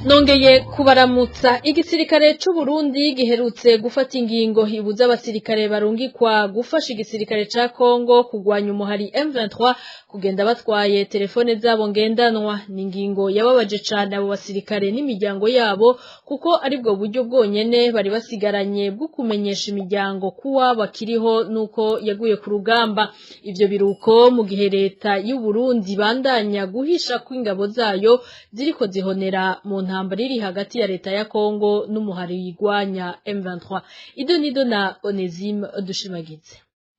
Nongeye kubaramutsa. Igisirikare c'u Burundi giherutse gufata ingingo ibuza abasirikare barungikwa gufasha igisirikare ca Kongo kugwanya umuhari M23 kugenda batwaye telefone zabo ngendanwa. Ni ingingo yababaje cane abo basirikare n'imiryango yabo kuko aribwo buryo bwonyene bari basigaranye bwo kumenyesha imiryango kuwa bakiriho nuko yaguye ku rugamba. Ivyo biruko mu gihe leta y'u Burundi bandanya guhisha ko ingabo zayo ziriko zihonera mu ntambara iri hagati ya leta ya Kongo n'umuhari yigwanya M23. Idonido na Onesime Dushimagize.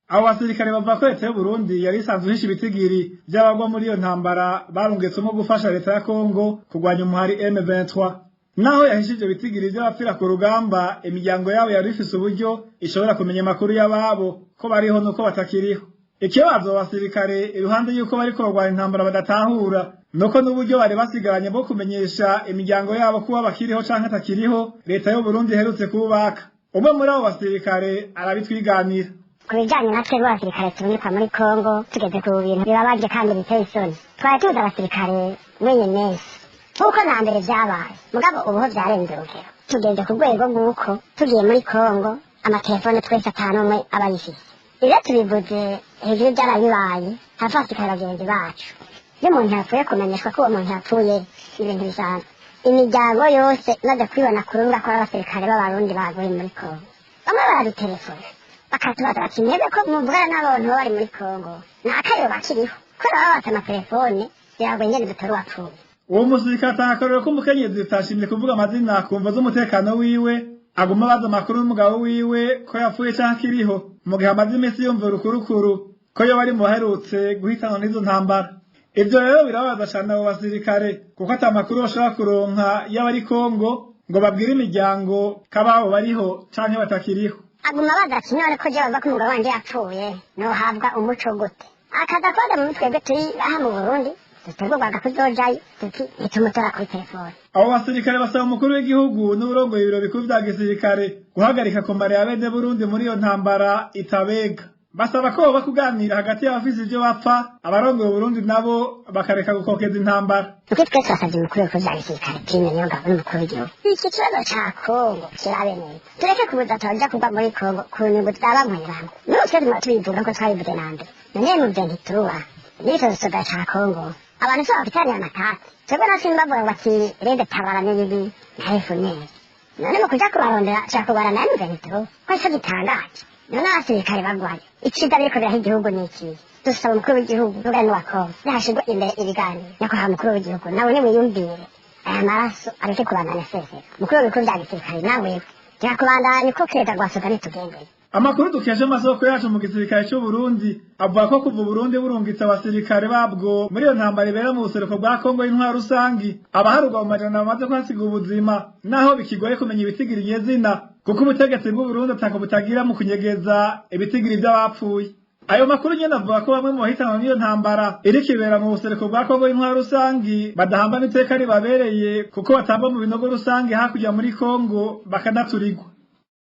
Abo basirikare bava ko leta y'u Burundi yari isanzwe ihisha ibitigiri by'abagwa muri iyo ntambara barungitsemo gufasha leta ya Kongo kugwanya umuhari M23. Naho yahishe ivyo bitigiri by'abapfira ku rugamba, imiryango yabo yari ifise uburyo ishobora kumenya amakuru y'ababo ko bariho nuko batakiriho. Ikibazo abasirikare iruhande yuko bariko bagwanya intambara badatahura nuko n'uburyo bari basigaranye bwo kumenyesha imiryango yabo kuba bakiriho canke atakiriho leta y'u Burundi iherutse kubaka. Umwe muri abo basirikare arabitwiganira. Kubijanye natwe b'abasirikare turungikwa muri Kongo tugeze ku bintu bibabaje kandi biteye isoni. Twari tuzi abasirikare wenyene kuko na mbere vyabaye mugabo ubuho vyarenze urugero. Tugeze ku rwego rw'uko tugiye muri Kongo amatelefone twese atanu umwe aba yifise. Iyo tubivuze hejuru byarabibaye hafi abasirikare bagenzi bacu. Iyo umuntu yapfuye kumenyeshwa ko uwo muntu yapfuye ibintu bisanzwe. Imiryango yose imaze kwibona ku rubuga ko abasirikare b'abarundi baguye muri Kongo. Bamwe barabitelefone bakatubaza bati mwebwe ko muvugana n'abantu bari muri Kongo n'akayo bakiriho ko baba bata amatelefone yagwe nyene dutari wapfuye. Uwo musirikare atakarora ko umukenyezi utashimye kuvuga amazina kumva z'umutekano wiwe aguma baza amakuru n'umugabo wiwe ko yapfuye canke akiriho mu gihe amaze imisi yumva urukurukuru ko yo bari mu baherutse guhitanwa n'izo ntambara. Ivyo rero birabaza cane abo basirikare kuko ata makuru bashobora kuronka y'abari Kongo ngo babwire imiryango kababo bariho canke batakiriho. Aguma baza ati none ko je bava ko umugabo wanje yapfuye nohabwa umuco gute. Akaza koza mu twebwe turi aha mu Burundi tutegurwaga kuzojayo tuti itumutora kuri telefone. Abo basirikare basaba umukuru w'igihugu n'uburongoye ibiro bikuru vya gisirikare guhagarika komare ya bene Burundi muri iyo ntambara itabega. Basaba ko boba kuganira hagati y'abafise ivyo bapfa abarongoye Burundi nabo bakareka gukokeza intambara. Tuki twese basavye umukuru w'igihugu vya gisirikare prime niyo ngabo n'umukuru w'igihugu. Iki kibazo ca Kongo kirabe neza. Tureke kubuza tuja kuva muri Kongo ku nyungu z'aba mwiranga. Nutwe tubivuga ko twabivuze nande. None mu byo ntituba. Nico soda ca Kongo. Abantu so bafitanye amatati. Twebwe nasi mbavuga bati rede tabarane bibi ntahefu neza. None mu kuja kubarondera cyakubarana n'ibintu ko cyo gitangaje. None abasirikare bagwaye. Iciza biriko biraha igihugu n'iki. Dusaba umukuru w'igihugu n'ugani wa Kongo yashirwa imbere ibiganiro. Nyakora umukuru w'igihugu nawe ni mwiyumvire. Aya maraso areke kubandanya sese. Umukuru w'igihugu vya gisirikare nawe yakubandanya uko keza gwasoga nitugendeye. Amakuru dukesha amasoko yacu mu gisirikare cy'u Burundi avuga ko kuva Burundi burungitse abasirikare babwo muri iyo ntambara ibera mu buseruko bwa Kongo y'intwaro rusangi abaharugwa mu majana bamaze kuhasiga ubuzima naho bikigoye kumenya ibitigiri nyezina kuko ubutegetsi bw'u Burundi atako butagira mu kunyegeza ibitigiri by'abapfuye. Ayo makuru nyene avuga ko bamwe mu bahitanwa n'iyo ntambara iriko ibera mu buseruko bwa Kongo y'intwaro rusangi badahamba n'iteka ribabereye kuko batamba mu binogo rusangi hakurya muri Kongo bakanaturirwa.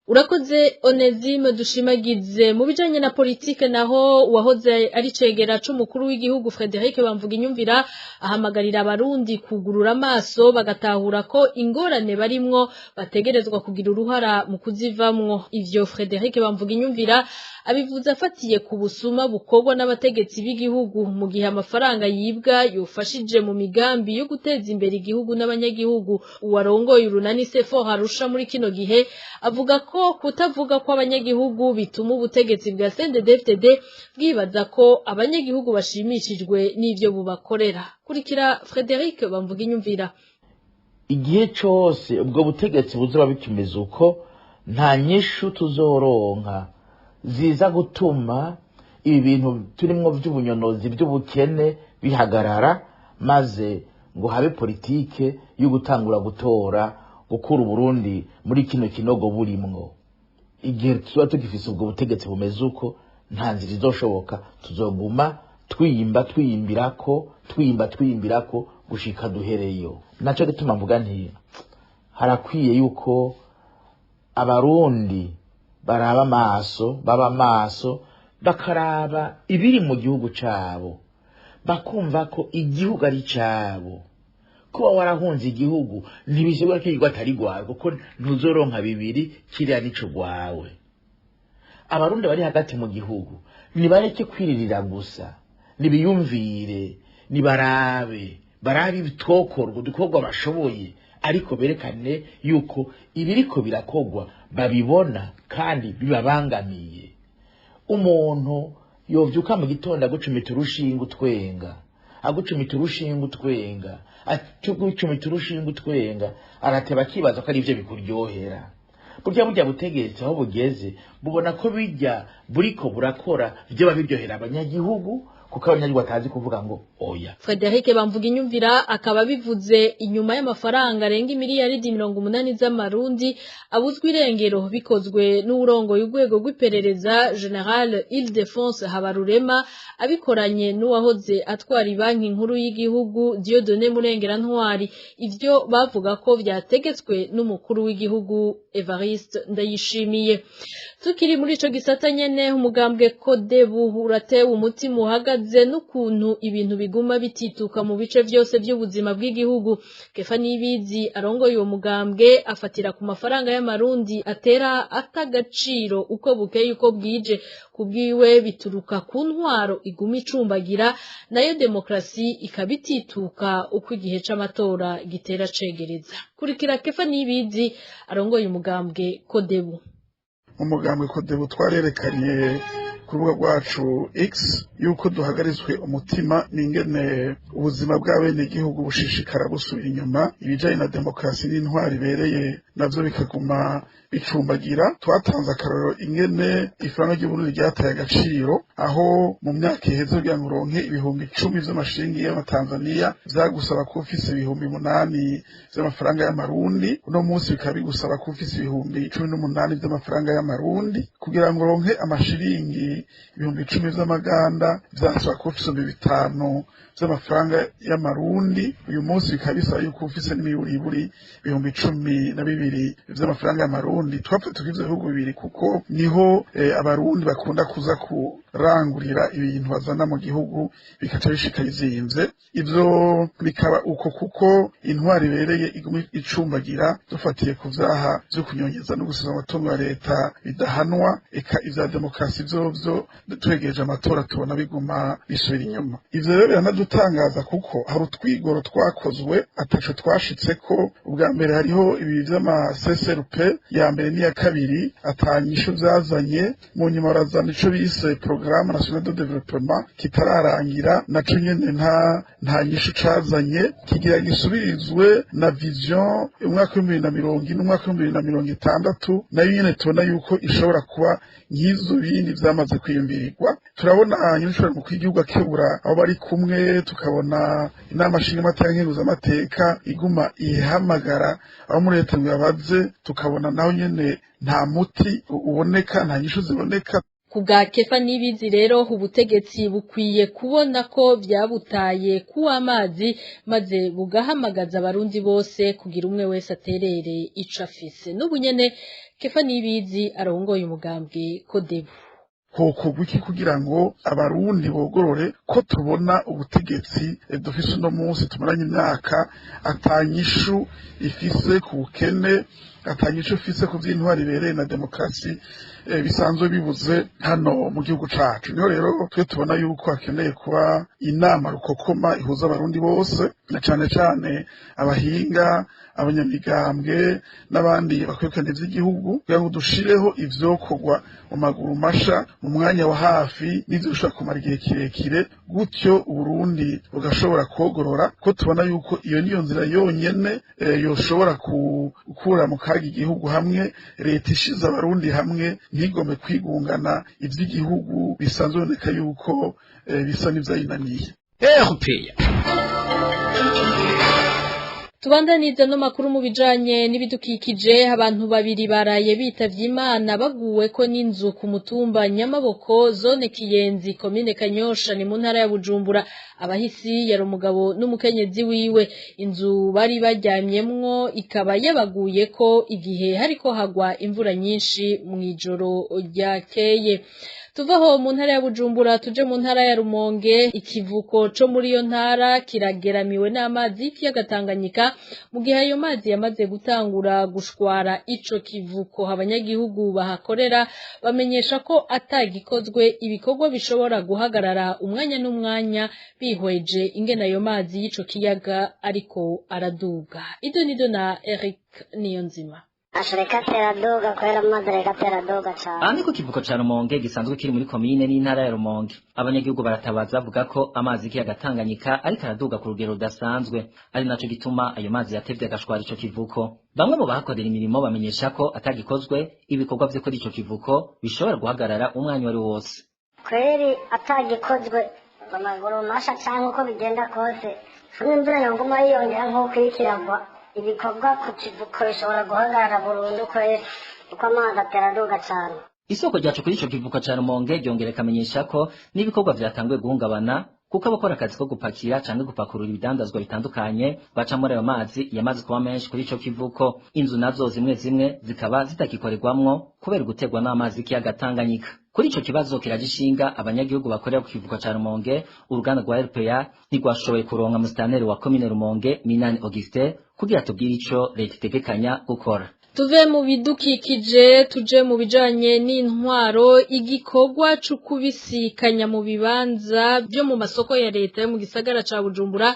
Urakoze Onesime Dushimagize. Mu bijanye na politike naho wahoze ari cegera c'umukuru w'igihugu Frederic Bamvuginyumvira ahamagarira abarundi kugurura amaso bagatahura ko ingorane barimwo bategerezwa kugira uruhara mu kuzivamwo. Ivyo Frederic Bamvuginyumvira abivuze afatiye ku busuma bukorwa n'abategetsi b'igihugu mu gihe amafaranga yibwa yofashije mu migambi yo guteza imbere igihugu n'abanyagihugu. Uwarongoye urunani Sefo harusha muri kino gihe avuga ko kutavuga ko abanyagihugu bituma ubutegetsi bwa CNDD-FDD bwibaza ko abanyagihugu bashimishijwe n'ivyo bubakorera. Kurikira Frederic Bamvuginyumvira. Igihe cyose ubwo butegetsi buzoba bikimeze uko nta nyishu tuzoronka ziza gutuma ibi bintu turimwo by'ubunyonozi by'ubukene bihagarara maze ngo habe politike yo gutangura gutora gukura Burundi muri kino kinogo burimwo. Igihe tuba tugifise ubwo butegetsi bumeze uko nta nzira izoshoboka tuzoguma twiyimbirako gushika duhereyo. Naco gituma mvuga nti harakwiye yuko abarundi baba maso bakaraba ibiri mu gihugu cabo bakumva ko igihugu ari cabo kuba warahunze igihugu ntibishobora ko igihugu atari rwawe kuko ntuzoronka bibiri kiriya nico rwawe. Abarundi bari hagati mu gihugu nibareke kwiririra gusa, nibiyumvire, nibarabe ibitokorwa dukorwa bashoboye, ariko berekane yuko ibiriko birakogwa babibona kandi bibabangamiye. Umuntu yovyuka mu gitondo agucumita urushinge utwenga, arateba akibaza ko ari ivyo bikuryohera. Burya butegetsi aho bugeze bubona ko bijya buriko burakora vyo babiryohera abanyagihugu, kuko abanyagihugu batazi kuvuga ngo oya. Frederic Bamvuginyumvira akaba bivuze inyuma y'amafaranga arenga miliyaridi 80 z'amarundi abuzwe irengero bikozwe n'urongo y'ugwego rw'iperereza General Ile-de-France Habarurema abikoranye n'uwahoze atwara banki nkuru y'igihugu Dieudonné Murengera Ntwari. Ivyo bavuga ko vyategetswe n'umukuru w'igihugu Evariste Ndayishimiye. Tukiri muri ico gisata nyene, umugambwe Kodebu uratewe umutima uhagaze n'ukuntu ibintu biguma bitituka mu bice vyose by'ubuzima bw'igihugu. Kefa Nibizi arongoye uwo mugambwe afatira ku mafaranga y'amarundi atera atagaciro uko bukeye uko bwije. Kubwiwe bituruka ku ntwaro iguma icumbagira, nayo demokrasi ikabitituka uko igihe c'amatora gitera cegereza. Kurikira Kefa Nibizi arongoye umugambwe Kodebu. Umugambwe Kodebu twarerekanye ku rubuga rwacu X yuko duhagarizwe umutima n'ingene ubuzima bw'abenegihugu bushishikara busubira inyuma, ibijanye na demokrasi n'intwari ibereye navyo bikaguma bicumbagira. Twatanze akarorero ingene ifaranga ry'Uburundi ryataye agaciro, aho mu myaka iheze kugira ngo uronke ibihumbi 10 vy'amashiringi y'Amatanzania vyagusaba ko ufise ibihumbi 8 vy'amafaranga y'amarundi. Uno munsi bikaba bigusaba ko ufise ibihumbi 18 vy'amafaranga y'amarundi. Kugira ngo uronke amashiringi ibihumbi 10 vy'amaganda vyasaba ko ufise 5 vy'amafaranga y'amarundi. Uyu munsi bikaba bisaba yuko ufise n'imiburi ibihumbi 12 vy'amafaranga y'amarundi. Twapfe tugize ibihugu bibiri kuko niho abarundi bakunda kuza kurangurira ibintu bazana mu gihugu bikaca bishika izimvye. Ivyo bikaba uko kuko intwari ibereye iguma icumbagira, dufatiye ku vyaha vyo kunyonyeza no gusiza amatungo ya leta bidahanwa. Eka ivya demokrasi vyovyo twegereje amatora tubona biguma bisubira inyuma. Ivyo rero biranadutangaza kuko hari utwigoro twakozwe ataco twashitseko. Ubwa mbere hariho ibi vy'ama-CSRP ya mbere n'iya kabiri atanyisho vyazanye, mu nyuma barazana ico bise Programme Nationale de Développement kitararangira, naco nyene nta nyisho cazanye. Kigira gisubirizwe na vision umwaka wa 2040 n'umwaka wa 2060, nayo nyene tubona yuko ishobora kuba nk'izo bindi vyamaze kwiyumvirirwa. Turabona nyinshi mu kwigihugu akebura abo bari kumwe, tukabona inama nshingamateka nkenguzamateka iguma ihamagara abo muri leta ngo yabaze, tukabona naho nyene nta muti uboneka, nta nyishu ziboneka. Kubwa Kefa Nibizi rero ubutegetsi bukwiye kubona ko vyabutaye kuwa amazi maze bugahamagaza abarundi bose kugira umwe wese aterere ico afise. N'ubunyene Kefa Nibizi arongoye umugambwe Kodebu. Hokorwa iki kugira ngo abarundi bogorore ko tubona ubutegetsi dufise uno munsi tumaranye imyaka atanyishu ifise ku bukene, atanyishu ifise ku vy'intwari ibereye na demokrasi bisanzwe bibuze hano mu gihugu cacu. Niho rero twe tubona yuko hakeneye kuba inama rukokoma ihuza abarundi bose, na cane cane abahinga, abanyamigambwe n'abandi bakwirukana ivy'igihugu, kugira ngo dushireho ivyokorwa mu maguru masha mu mwanya wa hafi n'ivyo bishobora kumara igihe kirekire, gutyo Uburundi bugashobora kogorora. Ko tubona yuko iyo niyo nzira yonyene yoshobora gukura mu kaga igihugu hamwe, leta ishize abarundi hamwe ntigombe kwigungana ivy'igihugu bisanzwe boneka yuko bisa n'ivyayinaniye. Tubandaniza no makuru mu bijanye n'ibidukikije. Abantu babiri baraye bitavye Imana baguwe ko n'inzu ku mutumba Nyamaboko, zone Kiyenzi, komine Kanyosha, ni mu ntara ya Bujumbura. Abahisi yari umugabo n'umukenyezi wiwe. Inzu bari baryamyemwo ikaba yabaguye ko igihe hariko hagwa imvura nyinshi mw'ijoro ryakeye. tuvaho mu ntara ya Bujumbura tuje mu ntara ya Rumonge. Ikivuko co muri iyo ntara kirageramiwe n'amazi y'ikiyaga Tanganyika mu gihe ayo mazi yamaze gutangura gushwara ico kivuko. Abanyagihugu bahakorera bamenyesha ko atagikozwe ibikorwa bishobora guhagarara umwanya n'umwanya bihweje ingene ayo mazi y'ico kiyaga ariko araduga. Idonido na Eric Niyonzima. Ashoreka teraduga kwera madreka teraduga cyane. Ani ku kivuko ca Rumonge gisanzwe kiri muri komine n'intara ya Rumonge. Abanyagihugu baratabaza bavuga ko amazi y'ikiyaga Tanganyika ariko araduga ku rugero rudasanzwe, ari naco gituma ayo mazi yatevye agashwara ico kivuko. Bamwe mu bahakorera imirimo bamenyesha ko atagikozwe ibikorwa vyo kuri ico kivuko bishobora guhagarara umwanya wari wose. Kweri atagikozwe amaguru masha cyangwa uko bigenda kose hamwe imvura yonguma yiyongera nk'uko ikiragwa ibikorwa ku kivuko bishobora guhagarara burundu kweri uko amazi ateraduga cyane. Isoko ryacu kuri ico kivuko ca Rumonge ryongera kamenyesha ko n'ibikorwa vyatanguye guhungabana kuko abakora akazi ko gupakira canke gupakurura ibidandazwa bitandukanye baca muri ayo mazi yamaze kuba menshi kuri ico kivuko. Inzu nazo zimwe zimwe zikaba zitagikorerwamwo kubera gutegwa n'amazi y'ikiyaga Tanganyika. Kuri ico kibazo kiragishinga abanyagihugu bakorera ku kivuko ca Rumonge. Uruganda rwa RPA ntigwashoboye kuronka musitanteri wa komine Rumonge Minani Augustin kugira tubwire ico leta itegekanya gukora. Tuve mu bidukikije tuje mu bijanye n'intwaro. Igikorwa cyo kubisikanya mu bibanza byo mu masoko ya leta yo mu gisagara ca Bujumbura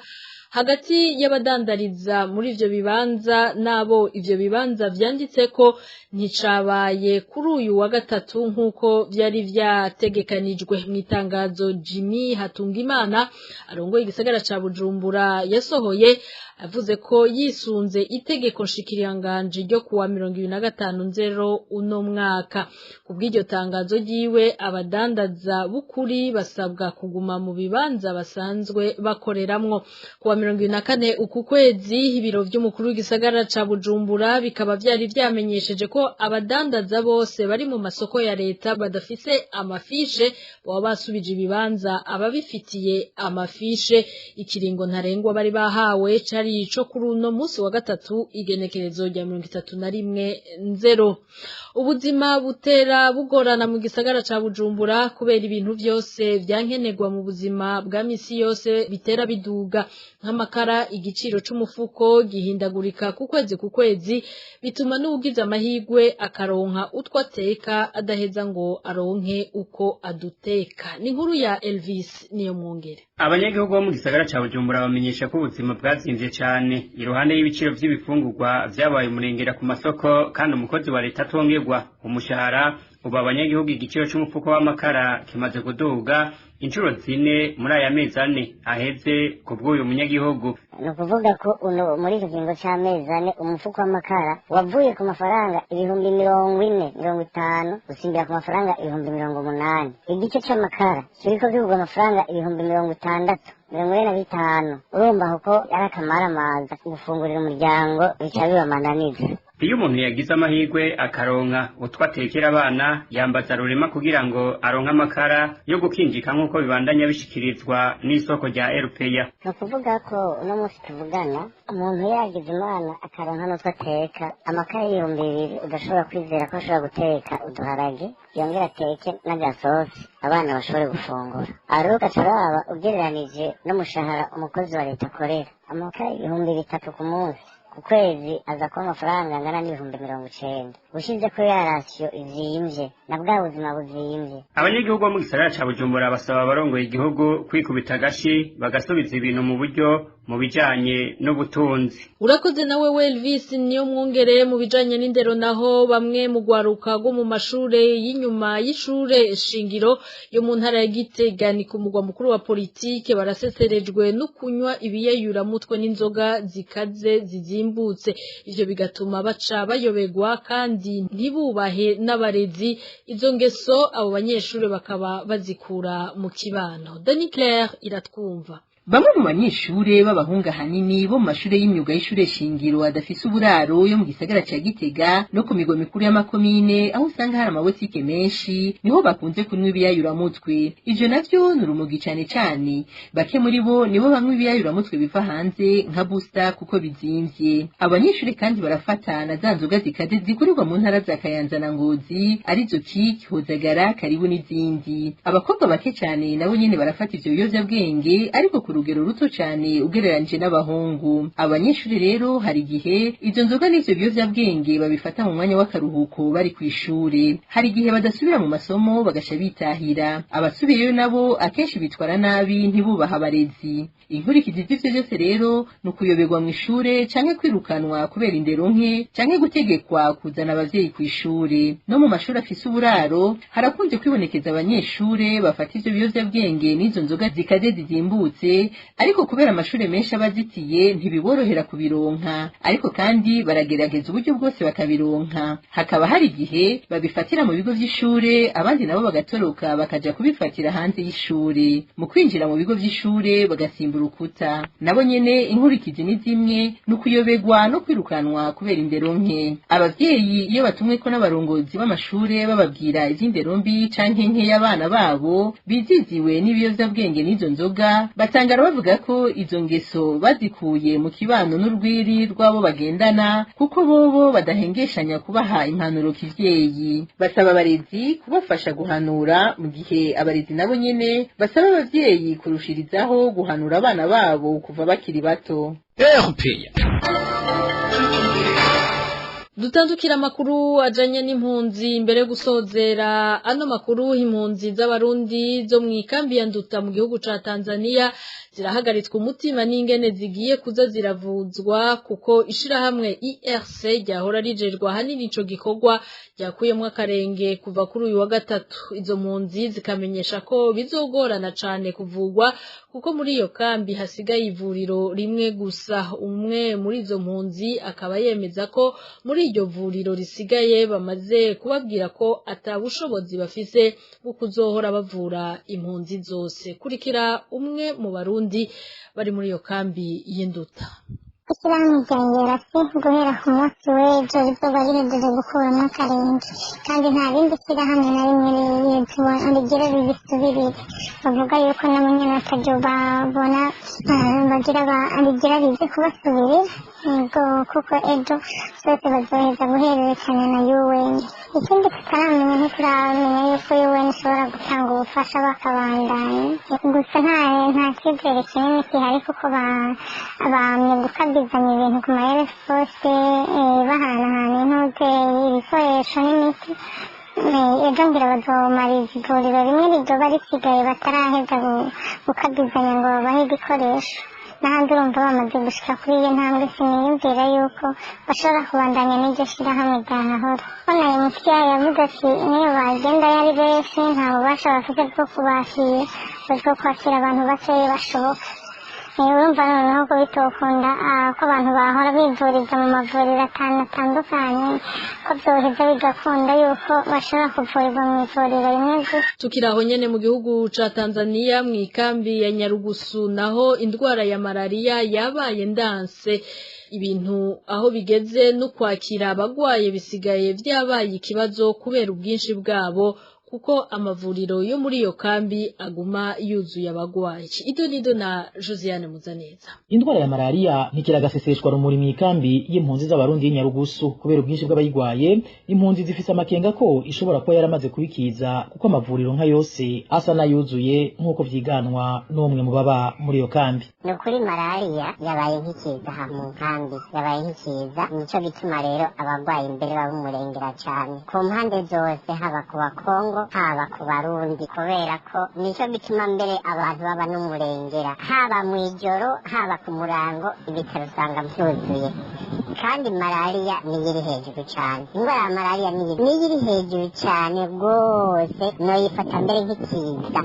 hagati y'abadandariza muri ivyo bibanza nabo ivyo bibanza vyanditse ko nticabaye kuri uyu wa gatatu nk'uko vyari vyategekanijwe. Mw'itangazo Jimmy Hatungimana arongoye igisagara ca Bujumbura yasohoye avuze ko yisunze itegeko nshikiranganje ryo kuwa 2025 uno mwaka. Kubw'iryo tangazo ryiwe abadandaza bukuri basabwa kuguma mu bibanza basanzwe bakoreramwo. Kuwa 24 uku kwezi ibiro vy'umukuru w'igisagara ca Bujumbura bikaba vyari vyamenyesheje ko abadandaza bose bari mu masoko ya leta badafise amafishe baba basubije ibibanza ababifitiye amafishe. Ikiringo ntarengwa bari bahawe cari ico kuri uno musi wa gatatu igenekerezo rya 31/0. Ubuzima butera bugorana mu gisagara ca Bujumbura kubera ibintu vyose vyankenerwa mu buzima bwa misi yose bitera biduga nk'amakara. Igiciro c'umufuko gihindagurika ku kwezi bituma n'ugize amahigwe akaronka utwo ateka adaheza ngo aronke uko aduteka. Ni nkuru ya Elvis niyo mwongere. Abanyagihugu bo mu gisagara ca Bujumbura bamenyesha ko ubuzima bwazimvye cyane iruhande y'ibiciro vy'ibifungurwa vyabaye umurengera ku masoko kandi umukozi wa leta atongerwa umushahara. Ubu abanyagihugu igiciro c'umufuko w'amakara kimaze kuduga inshuro 4 muri aya mezi 4 aheze ku bw'uyu munyagihugu. Ni ukuvuga ko uno muri iki kiringo c'amezi 4 umufuko w'amakara wavuye ku mafaranga 40-50 gusimbira ku mafaranga 80. Igice c'amakara kiriko kigurwa amafaranga 60-65. Urumva ko yarakamara amaza gufungurira umuryango bica bibamananiza. Iyo umuntu yagize amahirwe akaronka utwo atekera abana yambaza rurema kugira ngo aronke amakara yo gukinjika nk'uko bibandanya bishikirizwa n'isoko rya RPA. Ni ukuvuga ko uno munsi tuvugana umuntu yagize imana akaronka n'utwo ateka amakara 2,000 udashobora kwizera ko ashobora guteka uduharage yongera ateke n'agasosi abana bashobore gufungura. Aruka caraba ugereranije n'umushahara umukozi wa leta akorera amakara 3,000 ku munsi. Ku kwezi aza kuba amafaranga angana n'90. Ushize ko ya ratio izimvye na bwa buzima buzimvye. Abanyagihugu bo mu gisagara ca Bujumbura basaba abarongoye igihugu kwikubita agashi bagasubiza ibintu mu buryo mu bijanye n'ubutunzi. Urakoze nawe Elvis niyo mwongereye mu bijanye n'indero. Naho bamwe mu gwaruka go mu mashure y'inyuma y'ishure shingiro yo mu ntara ya Gitega ni ku mugwa mukuru wa politike baraseserejwe no kunywa ibiyeyura mutwe n'inzoga zikaze zizimbutse. Ivyo bigatuma baca bayobegwa kandi ntibubahe n'abarezi. Izo ngeso abo banyeshure bakaba bazikura mu kibano. Dani Claire iratwumva. bamwe mu banyeshure b'abahungu ahanini bo mu mashure y'imyuga y'ishure shingiro adafise uburaro yo mu gisagara ca Gitega no ku migwa mikuru y'amakomine aho usanga hari amabotike menshi niho bakunze kunywa ibiyayuramutwe. Ivyo navyo ni urumogi cane cane, bake muri bo nibo banywa ibiyayuramutwe biva hanze nka Booster kuko bizimvye. Abanyeshure kandi barafata na za nzoga zikaze zigurirwa mu ntara za Kayanza na Ngozi arizo Kik, Hozagara, Karibu n'izindi. Abakobwa bake cane nabo nyene barafata ivyo biyovyabwenge ariko ku rugero ruto cane ugereranije n'abahungu. Abanyeshure rero hari igihe izo nzoga n'ivyo biyovyabwenge babifata mu mwanya w'akaruhuko bari kw'ishure, hari igihe badasubira mu masomo bagasha bitahira. Abasubiyeyo nabo akenshi bitwara nabi ntibubaha abarezi. Inkurikizi z'ivyo vyose rero ni ukuyoberwa mw'ishure canke kwirukanwa kubera indero nke canke gutegekwa kuzana abavyeyi kw'ishure. No mu mashuri afise uburaro harakunze kwibonekeza abanyeshure bafata ivyo biyovyabwenge n'izo nzoga zikaze zizimbutse, ariko kubera amashure menshi abazitiye ntibiborohera kubironka, ariko kandi baragerageza uburyo bwose bakabironka. Hakaba hari igihe babifatira mu bigo vy'ishure, abandi nabo bagatoroka bakaja kubifatira hanze y'ishure. Mu kwinjira mu bigo vy'ishure bagasimba urukuta. Nabo nyene inkurikizi ni zimwe, ni ukuyoberwa no kwirukanwa kubera indero nke. Abavyeyi iyo batumweko n'abarongozi b'amashure bababwira ivy'indero mbi canke nke y'abana babo biziziwe n'ibiyovyabwenge n'izo nzoga, batangara bavuga ko izo ngeso bazikuye mu kibano n'urwiri rw'abo bagendana, kuko bobo badahengeshanya kubaha impanuro kivyeyi. Basaba abarezi kubafasha guhanura, mu gihe abarezi nabo nyene basaba abavyeyi kurushirizaho guhanura abana babo kuva bakiri bato. Dutandukira amakuru ajanye n'impunzi imbere gusozera ano makuru. Impunzi z'abarundi zo mu ikambi ya Nduta mu gihugu ca Tanzania zirahagaritswe umutima n'ingene zigiye kuza ziravuzwa, kuko ishirahamwe IRC ryahora rijerwa hanini ico gikorwa ryakuyemwo akarenge kuva kuri uyu wa gatatu. Izo mpunzi zikamenyesha ko bizogorana cane kuvugwa, kuko muri iyo kambi hasigaye ivuriro rimwe gusa. Umwe muri izo mpunzi akaba yemeza ko muri iryo vuriro risigaye bamaze kubabwira ko atabushobozi bafise bwo kuzohora bavura impunzi zose. Kurikira umwe mu Barundi bari muri iyo kambi y'Induta. Ishyirahamwe rya IRC guhera ku munsi w'ejo rizoba rihejeje gukuramo akarenge, kandi nta rindi shyirahamwe na rimwe rigira ribisubirire. Bavuga yuko nabo nyene ataryo babona rigira rize kubasubirira, kuko ejo zose bazoheza guhererekanya na UN. Ikindi tutaramenya ntituramenya yuko UN ishobora gutanga ubufasha bakabandanya, gusa nta cyizere kinini gihari kuko bamye gukabizanya ibintu ku maelefose bahanahana intuze ibikoresho n'imiti. Ejo ngira bazomara ivuriro rimwe rizoba risigaye bataraheza gukabizanya ngo babahe ibikoresho. N'ahandi urumva bamaze gushika kuri iyo ntambwe, siniyumvira yuko bashobora kubandanya n'iryo shirahamwe ryahahora. Bona MTI yavuze ati niyo bagenda yari benshi nta bubasha bafite bwo kubakira, bazokwakira abantu bakeya bashoboka. Urumva noneho ko bitokunda ko abantu bahora bivuriza mu mavuriro atandukanye, ko byoheza bigakunda yuko bashobora kuvurirwa mu ivuriro rimwe gusa. Tukiraho nyene mu gihugu ca Tanzania mu ikambi ya Nyarugusu naho indwara ya malaria yabaye ndanse. Ibintu aho bigeze no kwakira abagwaye bisigaye vyabaye ikibazo kubera ubwinshi bwabo, kuko amavuriro yo muri iyo kambi aguma yuzuye abagwayi. Idonido na Josiane Muzaneza. Indwara ya malaria ntikiragaseseshwa rumuri mu ikambi y'impunzi z'abarundi y'Inyarugusu kubera ubwinshi bw'abayigwaye. Impunzi zifise amakenga ko ishobora kuba yaramaze kubikiza, kuko amavuriro nka yose asa n'ayuzuye nk'uko vyiganwa n'umwe mu baba muri iyo kambi. Ni ukuri malaria yabaye nk'ikiza aha mu nkambi, yabaye nk'ikiza. Nico gituma rero abagwayi imbere babumurengera cane ku mpande zose, haba ku Bakongo haba ku Barundi, kubera ko nico gituma mbere abantu baba n'umurengera, haba mw'ijoro haba ku murango ibitaro usanga vyuzuye. Kandi malaria niyiri hejuru cane, indwara ya malaria niyiri hejuru cane rwose, noyifata mbere nk'ikiza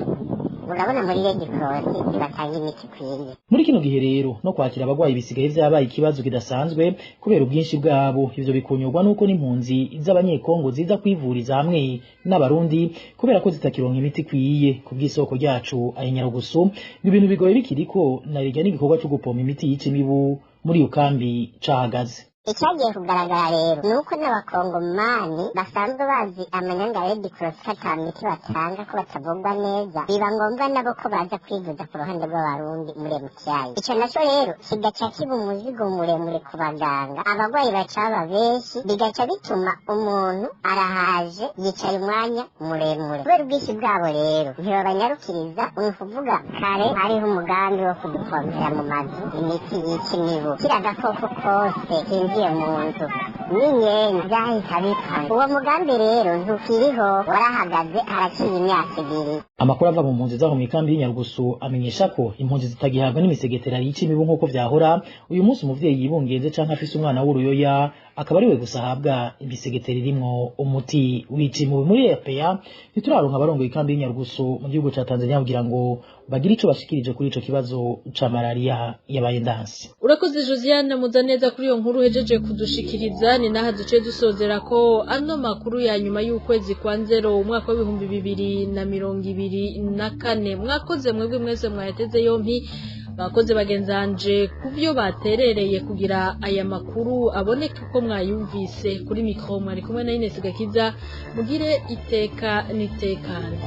urabona muri Red Cross batanga imiti ikwiye. Muri kino gihe rero no kwakira abagwayi bisigaye vyabaye ikibazo kidasanzwe kubera ubwinshi bwabo. Ivyo bikunyurwa nuko n'impunzi z'abanyekongo ziza kwivuriza hamwe n'abarundi kubera ko zitakironka imiti ikwiye. Ku bw'isoko ryacu Nyarugusu ibintu bigoye bikiriko narijya n'igikorwa cyo gupoma imiti yica imibu muri iyo kambi cahagaze. Icyagiye kugaragara rero ni uko n'abakongomani basanzwe bazi amanyanga ya Red Cross ata miti batanga ko batavugwa neza, biba ngombwa nabo ko baza kwivuza ku ruhande rw'abarundi muri MTI. Icyo nacyo rero kigaca kiba umuzigo muremure ku baganga, abagwayi bacaba benshi, bigaca bituma umuntu arahaje yicaye umwanya muremure. Kubera ubwinshi bwabo rero ntibabanyarukiriza, ni ukuvuga kare hariho umugambi wo kudupompera mu mazu imiti yica imibu, kiriya gakoko kose mu nzu n'inyenzi zahita bipanga. Uwo mugambi rero ntukiriho, warahagaze haraciye imyaka 2. Amakuru ava mu mpunzi zaho mu kambi y'Inyarugusu amenyesha ko impunzi zitagihabwa n'imisegetera yica imibu nk'uko vyahora. Uyu munsi umuvyeyi yibungenze canke afise umwana w'uruyoya akaba ariwe gusa ahabwa imisegetera irimwo umuti wica imibu. Muri RPA ntituraronka abarongoye ikambi y'Inyarugusu mu gihugu ca Tanzania kugira ngo bagire ico bashikirije kuri ico kibazo ca malaria yabaye ndansi. Urakoze Josiane Muzaneza kuri iyo nkuru hejeje kudushikiriza. Ni naha duce dusozera ko ano makuru ya nyuma y'ukwezi kwa Nzero umwaka wa 2024. Mwakoze mwebwe mwese mwayateze yompi, bakoze bagenzanje kuvyo baterereye kugira aya makuru aboneke ko mwayumvise. Kuri mikro mwari kumwe na Ines Gakiza, mugire iteka nitekane.